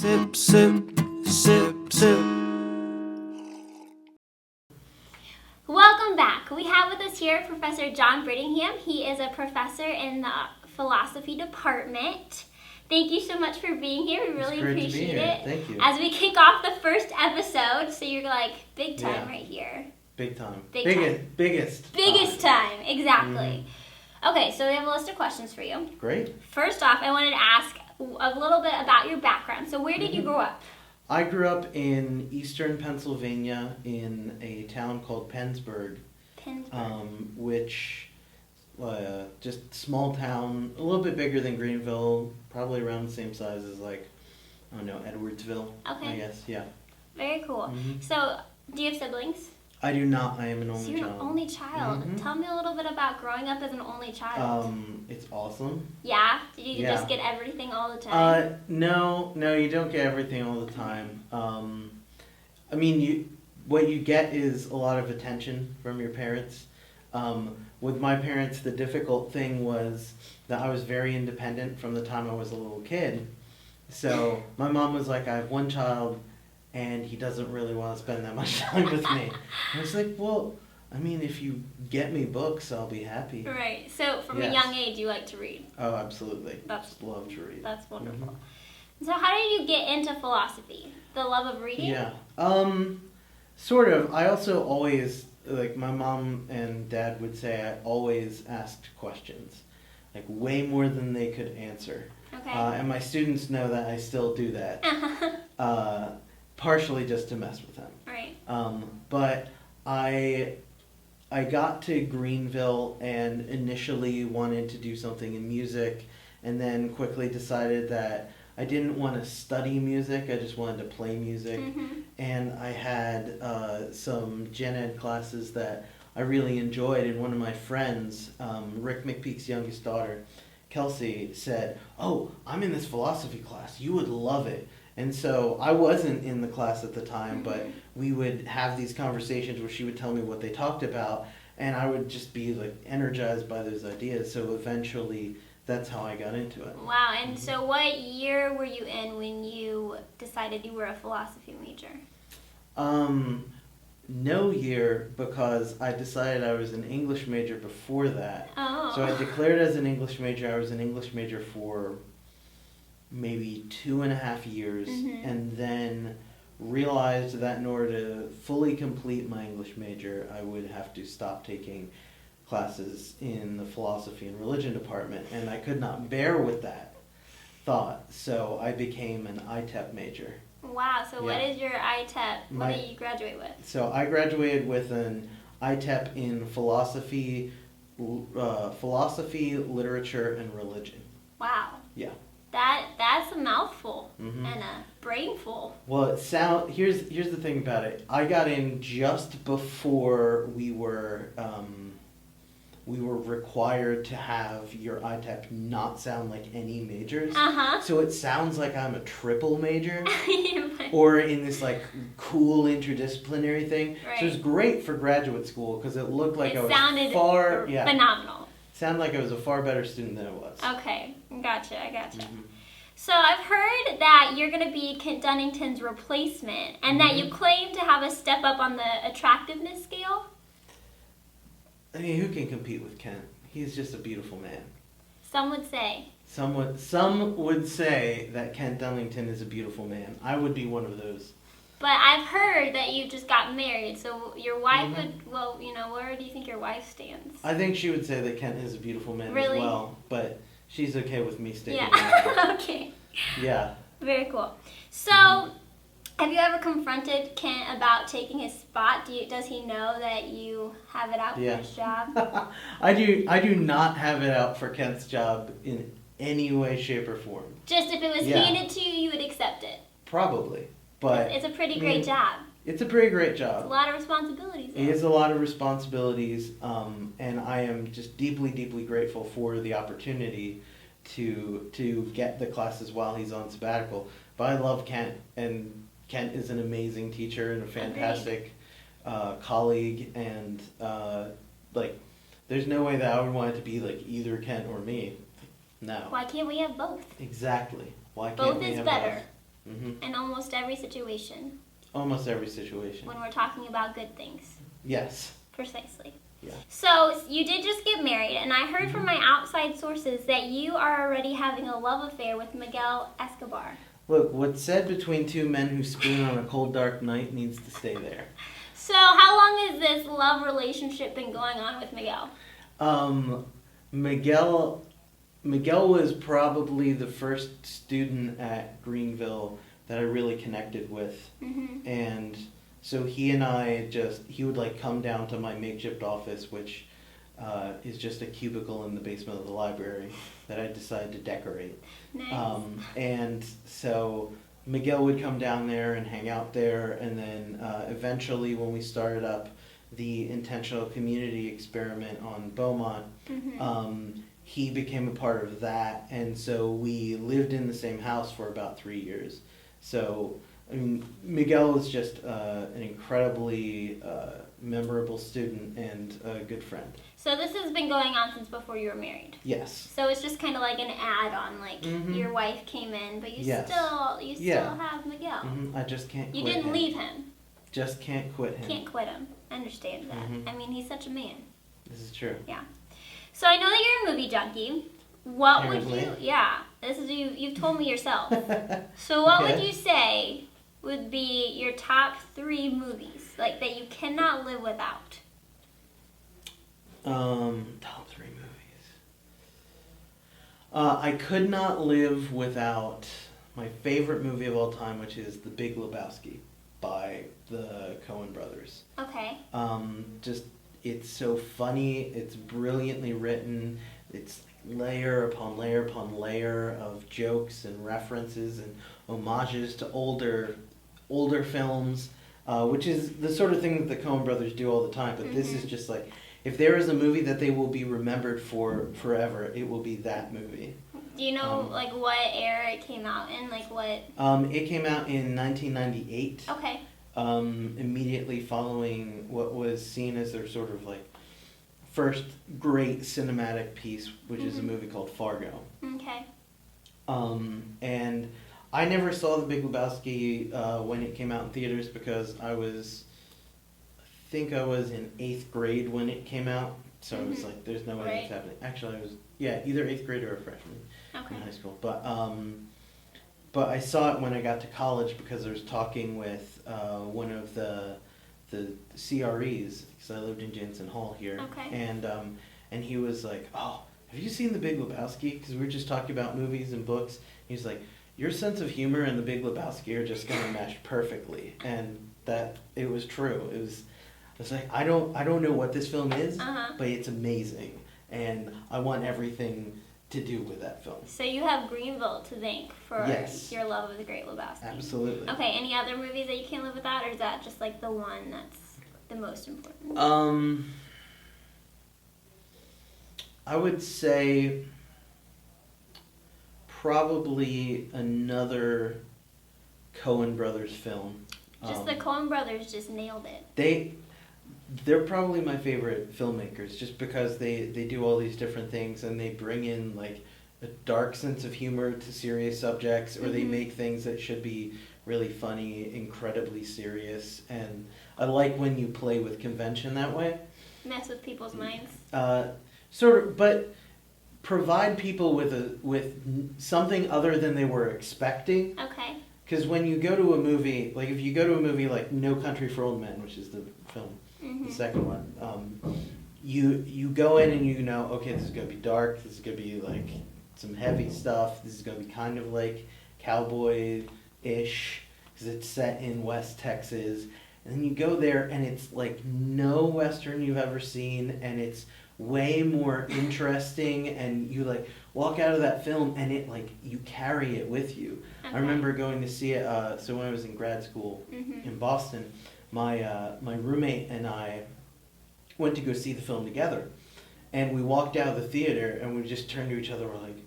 Sip, sip, sip, sip. Welcome back. We have with us here Professor John Brittingham. He is a professor in the philosophy department. Thank you so much for being here. We really appreciate it. Thank you. As we kick off the first episode, so you're like big time right here. Big time. Biggest time, exactly. Okay, so we have a list of questions for you. Great. First off, I wanted to ask a little bit about your background. So where did you grow up? I grew up in eastern Pennsylvania in a town called Pennsburg. Which just small town, a little bit bigger than Greenville, probably around the same size as Edwardsville. Okay. I guess, yeah. Very cool. So, do you have siblings? I do not. I am an only So you're child. an only child. Tell me a little bit about growing up as an only child. It's awesome. Yeah? Did you just get everything all the time? No, you don't get everything all the time. What you get is a lot of attention from your parents. With my parents, the difficult thing was that I was very independent from the time I was a little kid. So my mom was like, I have one child, and he doesn't really want to spend that much time with me. I was like, well, if you get me books, I'll be happy. Right. So from a young age, you like to read. Oh, absolutely. Just love to read. That's wonderful. So how did you get into philosophy? The love of reading? Yeah. Sort of. I also always, my mom and dad would say, I always asked questions. Way more than they could answer. Okay. And my students know that I still do that. Partially just to mess with them. Right. But I got to Greenville and initially wanted to do something in music, and then quickly decided that I didn't want to study music, I just wanted to play music. And I had some gen ed classes that I really enjoyed, and one of my friends, Rick McPeak's youngest daughter, Kelsey, said, "Oh, I'm in this philosophy class, you would love it." And so I wasn't in the class at the time, but we would have these conversations where she would tell me what they talked about, and I would just be energized by those ideas. So eventually that's how I got into it. Wow. And so what year were you in when you decided you were a philosophy major? No year, because I decided I was an English major before that. Oh. So I declared as an English major. I was an English major for maybe 2.5 years, and then realized that in order to fully complete my English major, I would have to stop taking classes in the philosophy and religion department, and I could not bear with that thought, so I became an ITEP major. Wow, so what is your ITEP? What did you graduate with? So I graduated with an ITEP in philosophy, literature, and religion. Wow. Yeah. That's a mouthful and a brainful. Well, here's the thing about it. I got in just before we were required to have your ITEP not sound like any majors. So it sounds like I'm a triple major, or in this cool interdisciplinary thing. Right. So it was great for graduate school because it looked like I was phenomenal. Sounded like I was a far better student than I was. Okay, gotcha. So I've heard that you're going to be Kent Dunnington's replacement, and that you claim to have a step up on the attractiveness scale. Who can compete with Kent? He's just a beautiful man. Some would say. Some would say that Kent Dunnington is a beautiful man. I would be one of those. But I've heard that you just got married, so your wife would, where do you think your wife stands? I think she would say that Kent is a beautiful man as well, but she's okay with me stating that. Okay. Yeah. Very cool. So, have you ever confronted Kent about taking his spot? Does he know that you have it out for his job? I do not have it out for Kent's job in any way, shape, or form. Just if it was handed to you, you would accept it? Probably. But it's a pretty great job. It's a pretty great job. It's a lot of responsibilities. It is a lot of responsibilities, and I am just deeply, deeply grateful for the opportunity to get the classes while he's on sabbatical. But I love Kent, and Kent is an amazing teacher and a fantastic colleague, and there's no way that I would want it to be either Kent or me. No. Why can't we have both? Exactly. Why can't both we is have better. both? in almost every situation. Almost every situation. When we're talking about good things. Yes. Precisely. Yeah. So you did just get married, and I heard from my outside sources that you are already having a love affair with Miguel Escobar. Look, what's said between two men who spoon on a cold, dark night needs to stay there. So how long has this love relationship been going on with Miguel? Miguel was probably the first student at Greenville that I really connected with. And so he and I he would like come down to my makeshift office, which is just a cubicle in the basement of the library that I decided to decorate. Nice. And so Miguel would come down there and hang out there, and then eventually when we started up the intentional community experiment on Beaumont, he became a part of that, and so we lived in the same house for about 3 years. So, I mean, Miguel is just an incredibly memorable student and a good friend. So this has been going on since before you were married? Yes. So it's just kind of like an add-on, like your wife came in, but you still have Miguel. I just can't quit You didn't him. leave him. Just can't quit him. Can't quit him. I understand that. I mean, he's such a man. This is true. Yeah. So I know that you're a movie junkie. What Apparently. would you? Yeah, this is you've told me yourself. So what would you say would be your top 3 movies, like that you cannot live without? Top 3 movies. I could not live without my favorite movie of all time, which is The Big Lebowski by the Coen brothers. Okay. It's so funny, it's brilliantly written, it's layer upon layer upon layer of jokes and references and homages to older films, which is the sort of thing that the Coen brothers do all the time, but this is just like, if there is a movie that they will be remembered for forever, it will be that movie. Do you know like what era it came out in? Like what? It came out in 1998. Okay. Immediately following what was seen as their sort of like first great cinematic piece, which is a movie called Fargo. Okay. And I never saw The Big Lebowski when it came out in theaters because I think I was in 8th grade when it came out, so it was like, there's no way it's happening. Actually, I was, either 8th grade or a freshman in high school. But I saw it when I got to college because I was talking with one of the CREs, because I lived in Jansen Hall here. Okay. And he was like, "Oh, have you seen The Big Lebowski?" Because we were just talking about movies and books. He was like, "Your sense of humor and The Big Lebowski are just going to mesh perfectly." And that, it was true. I was like, I don't know what this film is, but it's amazing. And I want everything to do with that film. So you have Greenville to thank for your love of The Great Lebowski. Absolutely. Okay, any other movies that you can't live without, or is that just like the one that's the most important? I would say probably another Coen brothers film. The Coen brothers just nailed it. They're probably my favorite filmmakers just because they do all these different things and they bring in like a dark sense of humor to serious subjects, or they make things that should be really funny incredibly serious, and I like when you play with convention that way. Mess with people's minds. Sort of, but provide people with something other than they were expecting. Okay. Because when you go to a movie, like if you go to a movie like No Country for Old Men, which is the film, the second one, you go in and you know, okay, this is going to be dark, this is going to be like some heavy stuff, this is going to be kind of like cowboy-ish, because it's set in West Texas, and then you go there and it's like no Western you've ever seen, and it's way more interesting, and you like walk out of that film and it like you carry it with you. Okay. I remember going to see it, so when I was in grad school in Boston, my roommate and I went to go see the film together, and we walked out of the theater and we just turned to each other, we're like,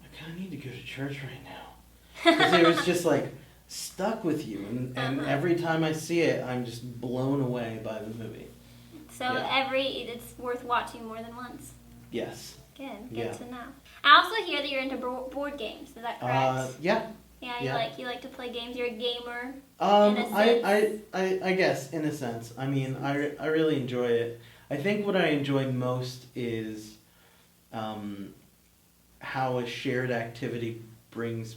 I kind of need to go to church right now, because it was just like stuck with you, and every time I see it I'm just blown away by the movie. So it's worth watching more than once. Yes. Good to know. I also hear that you're into board games. Is that correct? Yeah. Yeah, you like to play games. You're a gamer. I guess in a sense. I mean, I really enjoy it. I think what I enjoy most is how a shared activity brings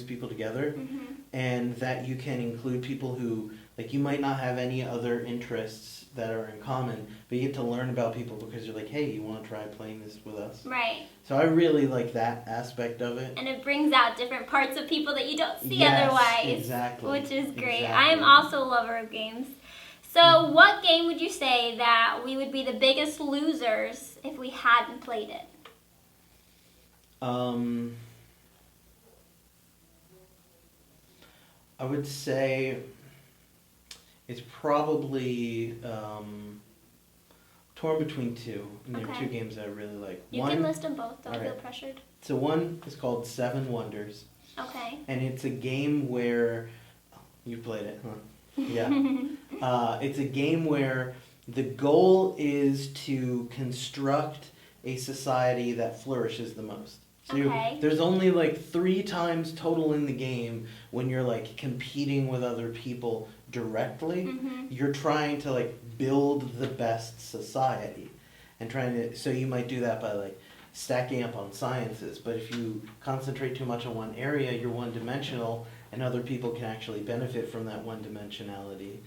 people together, and that you can include people who you might not have any other interests that are in common, but you get to learn about people because you're like, hey, you want to try playing this with us? Right. So I really like that aspect of it. And it brings out different parts of people that you don't see Yes, otherwise. Exactly. Which is great. Exactly. I am also a lover of games. So what game would you say that we would be the biggest losers if we hadn't played it? I would say it's probably torn between two. And there are two games that I really like. You can list them both. Don't feel pressured. So one is called Seven Wonders. Okay. And it's a game where you played it, huh? Yeah. It's a game where the goal is to construct a society that flourishes the most. So there's only 3 times total in the game when you're competing with other people directly. You're trying to build the best society, and so you might do that by stacking up on sciences. But if you concentrate too much on one area, you're one-dimensional, and other people can actually benefit from that one-dimensionality.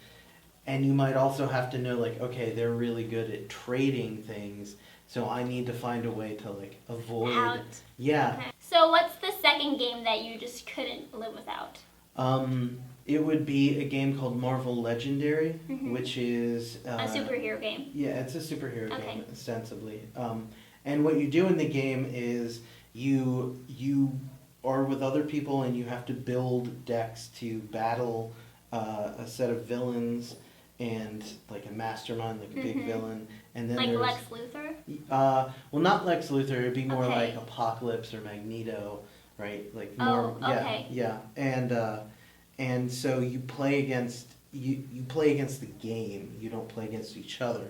And you might also have to know okay, they're really good at trading things. So I need to find a way to avoid. Out. Yeah. Okay. So what's the second game that you just couldn't live without? It would be a game called Marvel Legendary, which is a superhero game. Yeah, it's a superhero game ostensibly. And what you do in the game is you are with other people and you have to build decks to battle a set of villains and a mastermind, a big villain. And then Lex Luthor? Well, not Lex Luthor. It'd be more like Apocalypse or Magneto, right? More. Yeah. And so you play against you play against the game. You don't play against each other.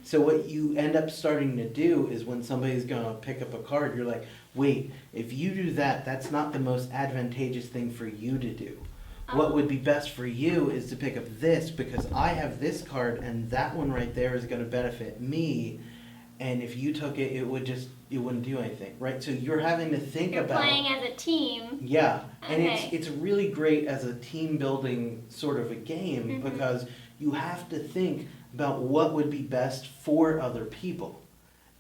So what you end up starting to do is when somebody's gonna pick up a card, you're like, wait, if you do that, that's not the most advantageous thing for you to do. What would be best for you is to pick up this because I have this card and that one right there is going to benefit me. And if you took it, it wouldn't do anything, right? So you're having to think about. You're playing as a team. Yeah, and it's really great as a team building sort of a game because you have to think about what would be best for other people,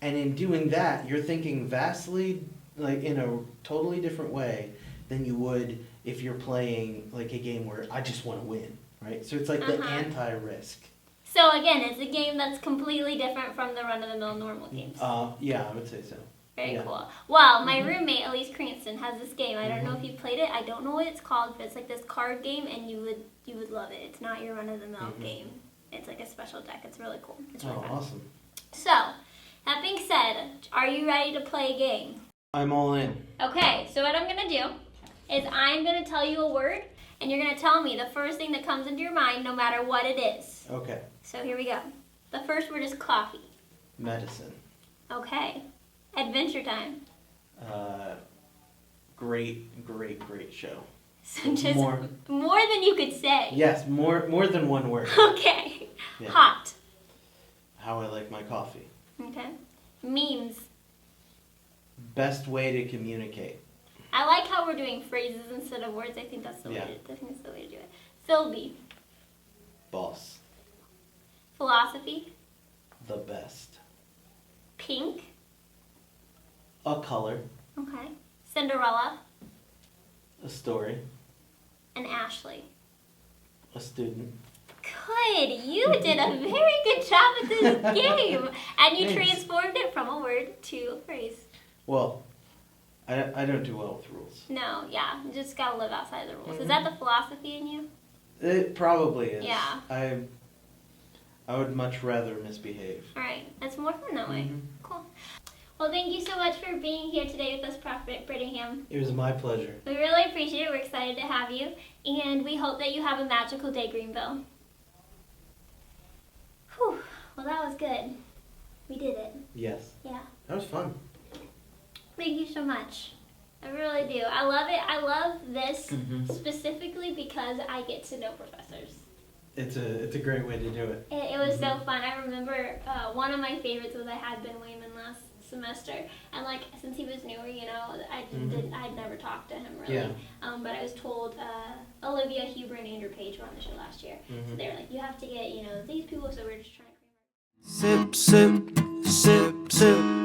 and in doing that, you're thinking vastly in a totally different way than you would if you're playing a game where I just want to win, right? So it's the anti-risk. So again, it's a game that's completely different from the run-of-the-mill normal games. Yeah, I would say so. Very cool. Well, my roommate, Elise Cranston, has this game. I don't know if you played it. I don't know what it's called, but it's this card game, and you would love it. It's not your run-of-the-mill game. It's a special deck. It's really cool. It's really fun. Awesome. So, that being said, are you ready to play a game? I'm all in. Okay, so what I'm going to do is I'm going to tell you a word, and you're going to tell me the first thing that comes into your mind, no matter what it is. Okay. So here we go. The first word is coffee. Medicine. Okay. Adventure Time. Great show. So just more than you could say. Yes, more than one word. Okay. Yeah. Hot. How I like my coffee. Okay. Memes. Best way to communicate. I like how we're doing phrases instead of words. I think that's the way to do it. Philby. Boss. Philosophy. The best. Pink. A color. Okay. Cinderella. A story. And Ashley. A student. Good. You did a very good job at this game. And you transformed it from a word to a phrase. Well, I don't do well with rules. No, yeah. You just got to live outside the rules. Is that the philosophy in you? It probably is. Yeah. I would much rather misbehave. All right. That's more fun that way. Cool. Well, thank you so much for being here today with us, Prof. Brittingham. It was my pleasure. We really appreciate it. We're excited to have you. And we hope that you have a magical day, Greenville. Whew. Well, that was good. We did it. Yes. Yeah. That was fun. Thank you so much. I really do. I love it. I love this specifically because I get to know professors. It's a great way to do it. It was so fun. I remember one of my favorites was I had Ben Wayman last semester, and like since he was newer, you know, I'd never talked to him really. Yeah. But I was told Olivia Huber and Andrew Page were on the show last year, so they were like, you have to get these people. So we're just trying to. Sip, sip, sip, sip.